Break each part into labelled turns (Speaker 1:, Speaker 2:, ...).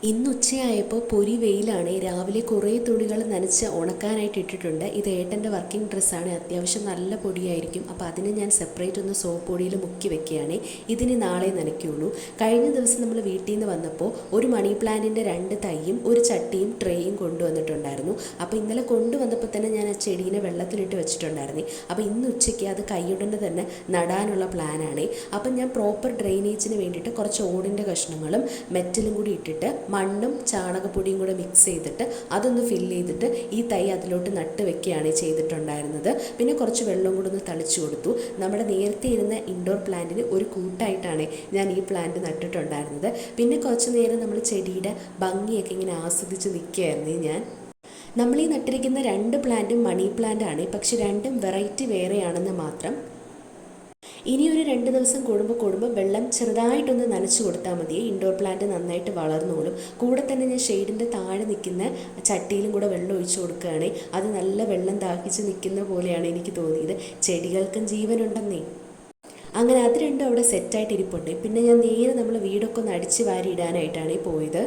Speaker 1: ഇന്ന് ഉച്ചയായപ്പോൾ പൊരി വെയിലാണ്. രാവിലെ കുറേ തുണികൾ നനച്ച് ഉണക്കാനായിട്ട് ഇട്ടിട്ടുണ്ട്. ഇത് ഏട്ടൻ്റെ വർക്കിംഗ് ഡ്രസ്സാണ്. അത്യാവശ്യം നല്ല പൊടിയായിരിക്കും. അപ്പോൾ അതിന് ഞാൻ സെപ്പറേറ്റ് ഒന്ന് സോപ്പ് പൊടിയിൽ മുക്കി വെക്കുകയാണ്. ഇതിന് നാളെ നനയ്ക്കുള്ളൂ. കഴിഞ്ഞ ദിവസം നമ്മൾ വീട്ടിൽ നിന്ന് വന്നപ്പോൾ ഒരു മണി പ്ലാന്റിൻ്റെ 2 തൈയും ഒരു ചട്ടിയും ട്രേയും കൊണ്ടുവന്നിട്ടുണ്ടായിരുന്നു. അപ്പോൾ ഇന്നലെ കൊണ്ടുവന്നപ്പോൾ തന്നെ ഞാൻ ആ ചെടീനെ വെള്ളത്തിലിട്ട് വെച്ചിട്ടുണ്ടായിരുന്നു. അപ്പോൾ ഇന്ന് ഉച്ചയ്ക്ക് അത് കൈയുടനെ തന്നെ നടാനുള്ള പ്ലാനാണ്. അപ്പം ഞാൻ പ്രോപ്പർ ഡ്രെയിനേജിന് വേണ്ടിയിട്ട് കുറച്ച് ഓടിൻ്റെ കഷ്ണങ്ങളും മെറ്റലും കൂടി ഇട്ടിട്ട് മണ്ണും ചാണകപ്പൊടിയും കൂടെ മിക്സ് ചെയ്തിട്ട് അതൊന്ന് ഫില്ല് ചെയ്തിട്ട് ഈ തൈ അതിലോട്ട് നട്ട് വെക്കുകയാണ് ചെയ്തിട്ടുണ്ടായിരുന്നത്. പിന്നെ കുറച്ച് വെള്ളം കൂടെ ഒന്ന് തളിച്ചു കൊടുത്തു. നമ്മുടെ നേരത്തെ ഇരുന്ന ഇൻഡോർ പ്ലാന്റിന് ഒരു കൂട്ടായിട്ടാണ് ഞാൻ ഈ പ്ലാന്റ് നട്ടിട്ടുണ്ടായിരുന്നത്. പിന്നെ കുറച്ച് നേരം നമ്മൾ ചെടിയുടെ ഭംഗിയൊക്കെ ഇങ്ങനെ ആസ്വദിച്ച് നിൽക്കുകയായിരുന്നു ഞാൻ. നമ്മൾ ഈ നട്ടിരിക്കുന്ന 2 പ്ലാന്റും മണി പ്ലാന്റ് ആണ്. പക്ഷെ രണ്ടും വെറൈറ്റി വേറെയാണെന്ന് മാത്രം. ഇനി ഒരു 2 ദിവസം കൂടുമ്പോൾ വെള്ളം ചെറുതായിട്ടൊന്ന് നനച്ചു കൊടുത്താൽ മതി. ഇൻഡോർ പ്ലാന്റ് നന്നായിട്ട് വളർന്നോളും. കൂടെ തന്നെ ഞാൻ ഷെയ്ഡിൻ്റെ താഴെ നിൽക്കുന്ന ചട്ടിയിലും കൂടെ വെള്ളം ഒഴിച്ചു കൊടുക്കുകയാണ്. അത് നല്ല വെള്ളം ദാഹിച്ച് നിൽക്കുന്ന പോലെയാണ് എനിക്ക് തോന്നിയത്. ചെടികൾക്കും ജീവനുണ്ടെന്നേ. അങ്ങനെ അത് രണ്ടും അവിടെ സെറ്റായിട്ട് ഇരിപ്പുണ്ട്. പിന്നെ ഞാൻ നേരെ നമ്മൾ വീടൊക്കെ ഒന്ന് അടിച്ച് വാരി ഇടാനായിട്ടാണ് പോയത്.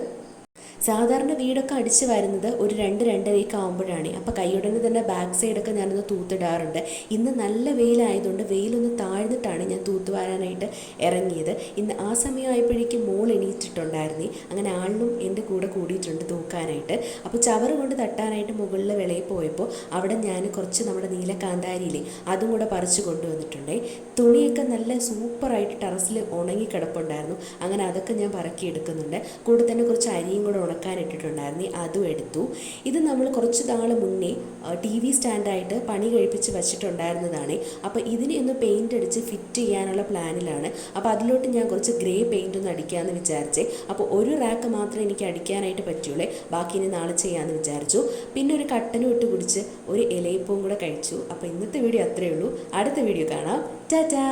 Speaker 1: സാധാരണ വീടൊക്കെ അടിച്ച് വരുന്നത് ഒരു 2-2:30 ആകുമ്പോഴാണ്. അപ്പോൾ കൈയുടനെ തന്നെ ബാക്ക് സൈഡൊക്കെ ഞാനൊന്ന് തൂത്തിടാറുണ്ട്. ഇന്ന് നല്ല വെയിലായതുകൊണ്ട് വെയിലൊന്ന് താഴ്ന്നിട്ടാണ് ഞാൻ തൂത്തുവാരാനായിട്ട് ഇറങ്ങിയത്. ഇന്ന് ആ സമയമായപ്പോഴേക്കും മോൾ എണീറ്റിട്ടുണ്ടായിരുന്നു. അങ്ങനെ ആളിനും എൻ്റെ കൂടെ കൂടിയിട്ടുണ്ട് തൂക്കാനായിട്ട്. അപ്പോൾ ചവറ് കൊണ്ട് തട്ടാനായിട്ട് മുകളിൽ വിളയിൽ പോയപ്പോൾ അവിടെ ഞാൻ കുറച്ച് നമ്മുടെ നീലക്കാന്താരിയില്ലേ അതും കൂടെ പറിച്ച് കൊണ്ടുവന്നിട്ടുണ്ട്. തുണിയൊക്കെ നല്ല സൂപ്പറായിട്ട് ടെറസിൽ ഉണങ്ങി കിടപ്പുണ്ടായിരുന്നു. അങ്ങനെ അതൊക്കെ ഞാൻ പറക്കിയെടുക്കുന്നുണ്ട്. കൂടെ തന്നെ കുറച്ച് അരിയും കൂടെ ഉണക്കാനിട്ടിട്ടുണ്ടായിരുന്നു. അതും എടുത്തു. ഇത് നമ്മൾ കുറച്ച് നാൾ മുന്നേ TV സ്റ്റാൻഡായിട്ട് പണി കഴിപ്പിച്ച് വെച്ചിട്ടുണ്ടായിരുന്നതാണ്. അപ്പോൾ ഇതിനെ ഒന്ന് പെയിൻ്റ് അടിച്ച് ഫിറ്റ് ചെയ്യാനുള്ള പ്ലാനിലാണ്. അപ്പോൾ അതിലോട്ട് ഞാൻ കുറച്ച് ഗ്രേ പെയിൻ്റ് ഒന്ന് അടിക്കാമെന്ന് വിചാരിച്ചേ. അപ്പോൾ ഒരു റാക്ക് മാത്രമേ എനിക്ക് അടിക്കാനായിട്ട് പറ്റുള്ളൂ. ബാക്കി ഇനി നാളെ ചെയ്യാമെന്ന് വിചാരിച്ചു. പിന്നെ ഒരു കട്ടനും ഇട്ട് കുടിച്ച് ഒരു ഇലയപ്പവും കൂടെ കഴിച്ചു. അപ്പോൾ ഇന്നത്തെ വീഡിയോ അത്രയേ ഉള്ളൂ. അടുത്ത വീഡിയോ കാണാം. ടാറ്റാ.